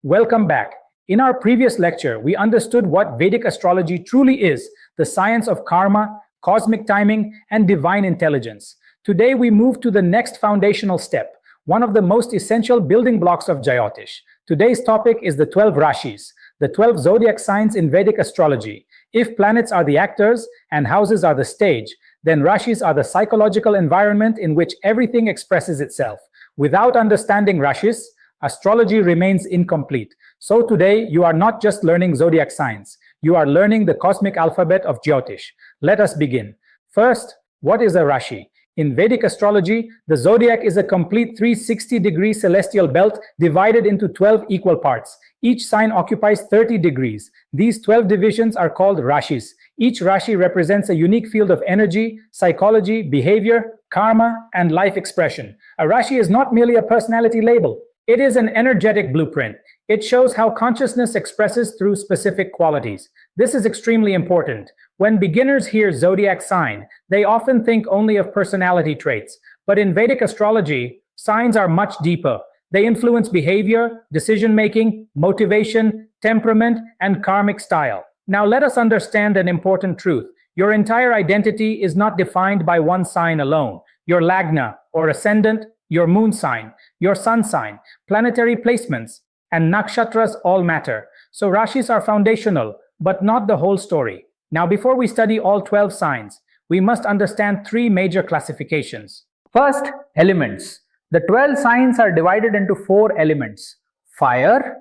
Welcome back. In our previous lecture, we understood what Vedic astrology truly is, the science of karma, cosmic timing, and divine intelligence. Today, we move to the next foundational step, one of the most essential building blocks of Jyotish. Today's topic is the 12 Rashis, the 12 zodiac signs in Vedic astrology. If planets are the actors and houses are the stage, then Rashis are the psychological environment in which everything expresses itself. Without understanding Rashis, astrology remains incomplete. So today, you are not just learning zodiac signs, you are learning the cosmic alphabet of Jyotish. Let us begin. First, what is a Rashi? In Vedic astrology, the zodiac is a complete 360-degree celestial belt divided into 12 equal parts. Each sign occupies 30 degrees. These 12 divisions are called Rashis. Each Rashi represents a unique field of energy, psychology, behavior, karma, and life expression. A Rashi is not merely a personality label. It is an energetic blueprint. It shows how consciousness expresses through specific qualities. This is extremely important. When beginners hear zodiac sign, they often think only of personality traits. But in Vedic astrology, signs are much deeper. They influence behavior, decision-making, motivation, temperament, and karmic style. Now let us understand an important truth. Your entire identity is not defined by one sign alone. Your lagna, or ascendant, your moon sign, your sun sign, planetary placements, and nakshatras all matter. So Rashis are foundational, but not the whole story. Now before we study all 12 signs, we must understand three major classifications. First, elements. The 12 signs are divided into 4 elements: fire,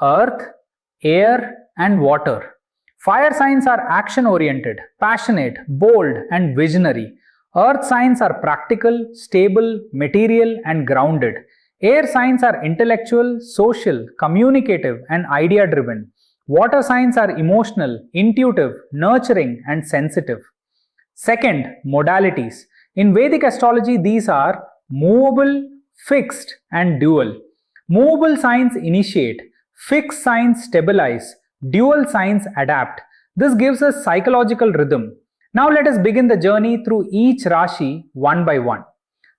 earth, air, and water. Fire signs are action-oriented, passionate, bold, and visionary. Earth signs are practical, stable, material, and grounded. Air signs are intellectual, social, communicative, and idea-driven. Water signs are emotional, intuitive, nurturing, and sensitive. Second, modalities. In Vedic astrology, these are movable, fixed, and dual. Movable signs initiate, fixed signs stabilize, dual signs adapt. This gives us psychological rhythm. Now let us begin the journey through each Rashi one by one.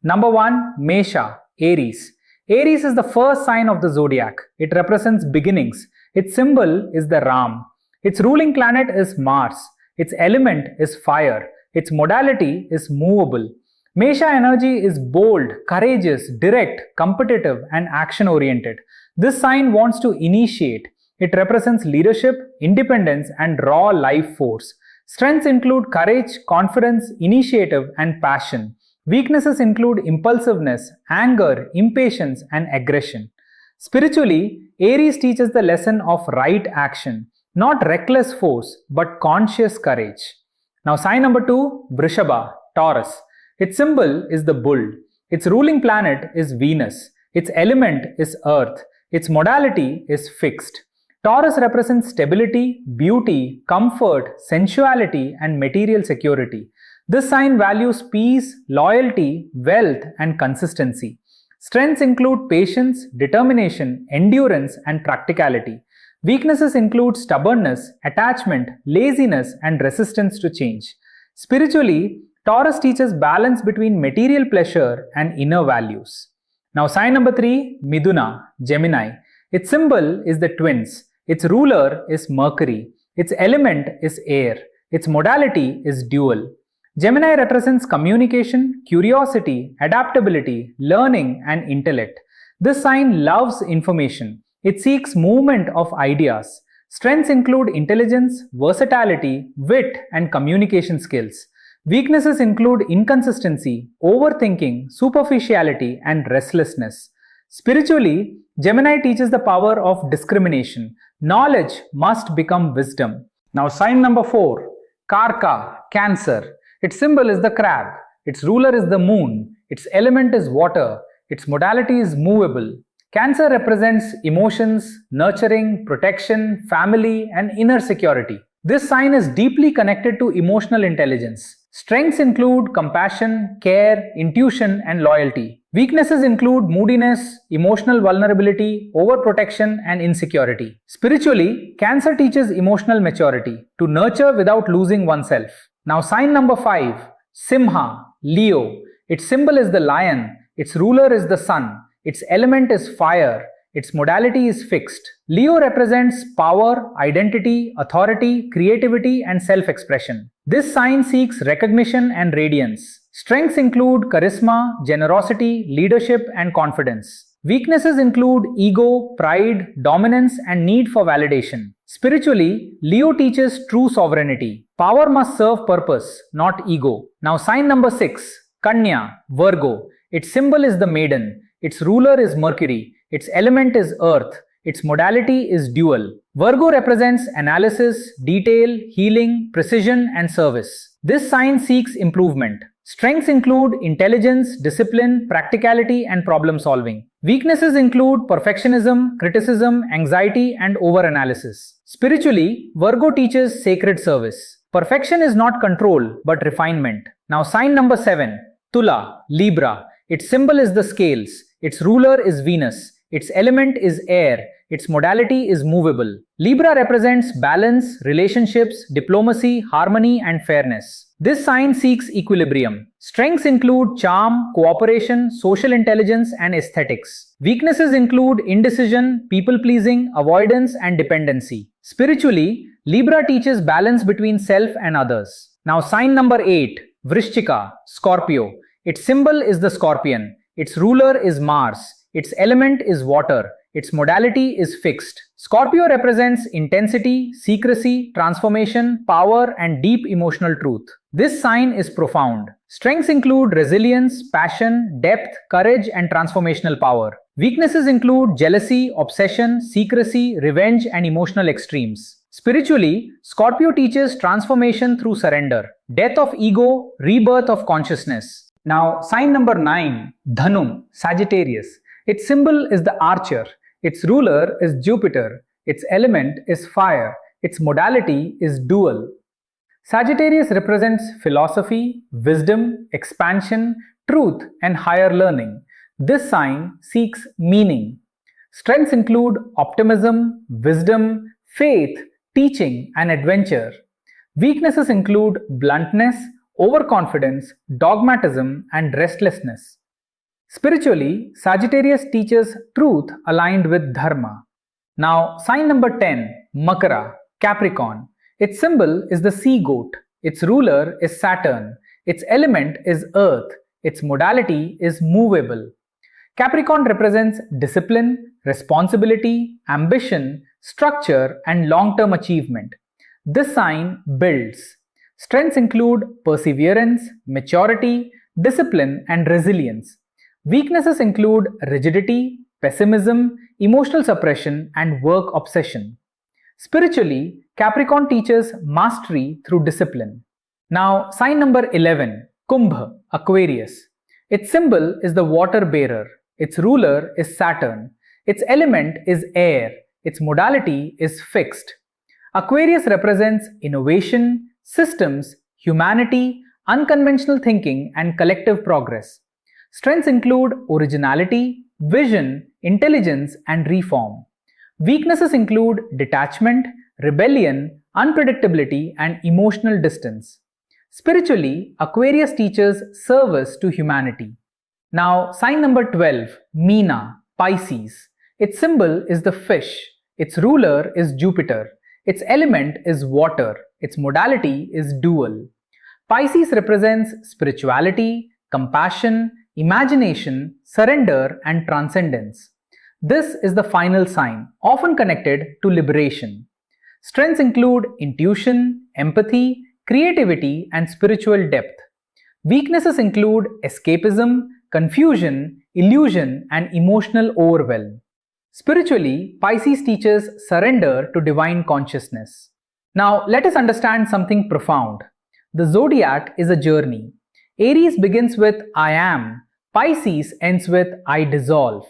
Number 1, Mesha, Aries. Aries is the first sign of the zodiac. It represents beginnings. Its symbol is the Ram. Its ruling planet is Mars. Its element is fire. Its modality is movable. Mesha energy is bold, courageous, direct, competitive, and action-oriented. This sign wants to initiate. It represents leadership, independence, and raw life force. Strengths include courage, confidence, initiative, and passion. Weaknesses include impulsiveness, anger, impatience, and aggression. Spiritually, Aries teaches the lesson of right action, not reckless force, but conscious courage. Now sign number 2, Vrishabha, Taurus. Its symbol is the bull. Its ruling planet is Venus. Its element is earth. Its modality is fixed. Taurus represents stability, beauty, comfort, sensuality, and material security. This sign values peace, loyalty, wealth, and consistency. Strengths include patience, determination, endurance, and practicality. Weaknesses include stubbornness, attachment, laziness, and resistance to change. Spiritually, Taurus teaches balance between material pleasure and inner values. Now sign number 3, Miduna, Gemini. Its symbol is the twins. Its ruler is Mercury. Its element is air. Its modality is dual. Gemini represents communication, curiosity, adaptability, learning, and intellect. This sign loves information. It seeks movement of ideas. Strengths include intelligence, versatility, wit, and communication skills. Weaknesses include inconsistency, overthinking, superficiality, and restlessness. Spiritually, Gemini teaches the power of discrimination. Knowledge must become wisdom. Now sign number 4, Karka, Cancer. Its symbol is the crab. Its ruler is the moon. Its element is water. Its modality is movable. Cancer represents emotions, nurturing, protection, family, and inner security. This sign is deeply connected to emotional intelligence. Strengths include compassion, care, intuition, and loyalty. Weaknesses include moodiness, emotional vulnerability, overprotection, and insecurity. Spiritually, Cancer teaches emotional maturity, to nurture without losing oneself. Now sign number 5, Simha, Leo. Its symbol is the lion. Its ruler is the sun. Its element is fire. Its modality is fixed. Leo represents power, identity, authority, creativity, and self-expression. This sign seeks recognition and radiance. Strengths include charisma, generosity, leadership, and confidence. Weaknesses include ego, pride, dominance, and need for validation. Spiritually, Leo teaches true sovereignty. Power must serve purpose, not ego. Now, sign number 6, Kanya, Virgo. Its symbol is the maiden. Its ruler is Mercury. Its element is earth. Its modality is dual. Virgo represents analysis, detail, healing, precision, and service. This sign seeks improvement. Strengths include intelligence, discipline, practicality, and problem solving. Weaknesses include perfectionism, criticism, anxiety, and overanalysis. Spiritually, Virgo teaches sacred service. Perfection is not control, but refinement. Now, sign number 7, Tula, Libra. Its symbol is the scales. Its ruler is Venus. Its element is air. Its modality is movable. Libra represents balance, relationships, diplomacy, harmony, and fairness. This sign seeks equilibrium. Strengths include charm, cooperation, social intelligence, and aesthetics. Weaknesses include indecision, people-pleasing, avoidance, and dependency. Spiritually, Libra teaches balance between self and others. Now, sign number 8, Vrishchika, Scorpio. Its symbol is the scorpion. Its ruler is Mars. Its element is water. Its modality is fixed. Scorpio represents intensity, secrecy, transformation, power, and deep emotional truth. This sign is profound. Strengths include resilience, passion, depth, courage, and transformational power. Weaknesses include jealousy, obsession, secrecy, revenge, and emotional extremes. Spiritually, Scorpio teaches transformation through surrender, death of ego, rebirth of consciousness. Now, sign number 9, Dhanu, Sagittarius. Its symbol is the archer. Its ruler is Jupiter. Its element is fire. Its modality is dual. Sagittarius represents philosophy, wisdom, expansion, truth, and higher learning. This sign seeks meaning. Strengths include optimism, wisdom, faith, teaching, and adventure. Weaknesses include bluntness, overconfidence, dogmatism, and restlessness. Spiritually, Sagittarius teaches truth aligned with dharma. Now, sign number 10, Makara, Capricorn. Its symbol is the sea goat. Its ruler is Saturn. Its element is earth. Its modality is movable. Capricorn represents discipline, responsibility, ambition, structure, and long-term achievement. This sign builds. Strengths include perseverance, maturity, discipline, and resilience. Weaknesses include rigidity, pessimism, emotional suppression, and work obsession. Spiritually, Capricorn teaches mastery through discipline. Now, sign number 11, Kumbh, Aquarius. Its symbol is the water bearer. Its ruler is Saturn. Its element is air. Its modality is fixed. Aquarius represents innovation, systems, humanity, unconventional thinking, and collective progress. Strengths include originality, vision, intelligence, and reform. Weaknesses include detachment, rebellion, unpredictability, and emotional distance. Spiritually, Aquarius teaches service to humanity. Now, sign number 12, Meena, Pisces. Its symbol is the fish. Its ruler is Jupiter. Its element is water. Its modality is dual. Pisces represents spirituality, compassion, imagination, surrender, and transcendence. This is the final sign, often connected to liberation. Strengths include intuition, empathy, creativity, and spiritual depth. Weaknesses include escapism, confusion, illusion, and emotional overwhelm. Spiritually, Pisces teaches surrender to divine consciousness. Now, let us understand something profound. The zodiac is a journey. Aries begins with I am. Pisces ends with I dissolve.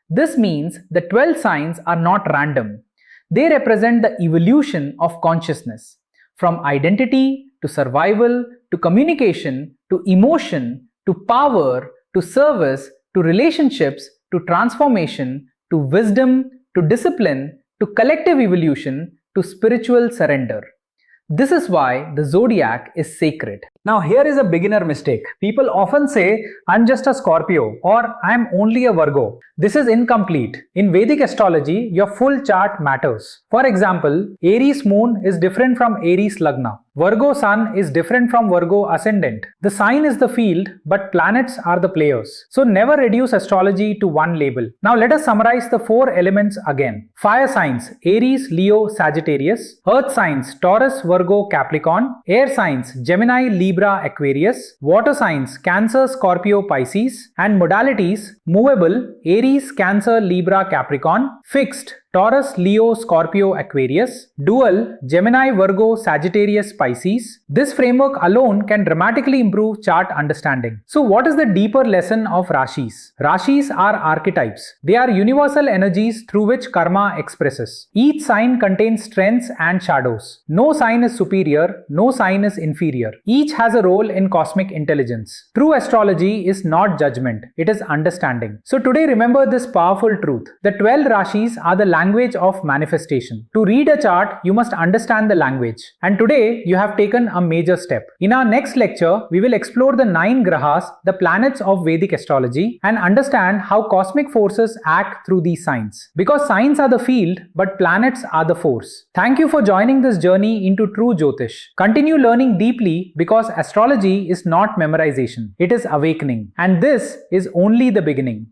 This means the 12 signs are not random. They represent the evolution of consciousness, from identity to survival to communication to emotion to power to service to relationships to transformation to wisdom to discipline to collective evolution to spiritual surrender. This is why the zodiac is sacred. Now here is a beginner mistake. People often say, I'm just a Scorpio or I'm only a Virgo. This is incomplete. In Vedic astrology, your full chart matters. For example, Aries moon is different from Aries lagna. Virgo sun is different from Virgo ascendant. The sign is the field, but planets are the players. So never reduce astrology to one label. Now let us summarize the 4 elements again. Fire signs, Aries, Leo, Sagittarius. Earth signs, Taurus, Virgo, Capricorn. Air signs, Gemini, Libra, Aquarius. Water signs, Cancer, Scorpio, Pisces. And modalities, movable, Aries, Cancer, Libra, Capricorn. Fixed, Taurus, Leo, Scorpio, Aquarius. Dual, Gemini, Virgo, Sagittarius, Pisces. This framework alone can dramatically improve chart understanding. So what is the deeper lesson of Rashis? Rashis are archetypes. They are universal energies through which karma expresses. Each sign contains strengths and shadows. No sign is superior, no sign is inferior. Each has a role in cosmic intelligence. True astrology is not judgment, it is understanding. So today remember this powerful truth. The 12 Rashis are the language of manifestation. To read a chart, you must understand the language. And today, you have taken a major step. In our next lecture, we will explore the 9 grahas, the planets of Vedic astrology, and understand how cosmic forces act through these signs. Because signs are the field, but planets are the force. Thank you for joining this journey into true Jyotish. Continue learning deeply because astrology is not memorization. It is awakening. And this is only the beginning.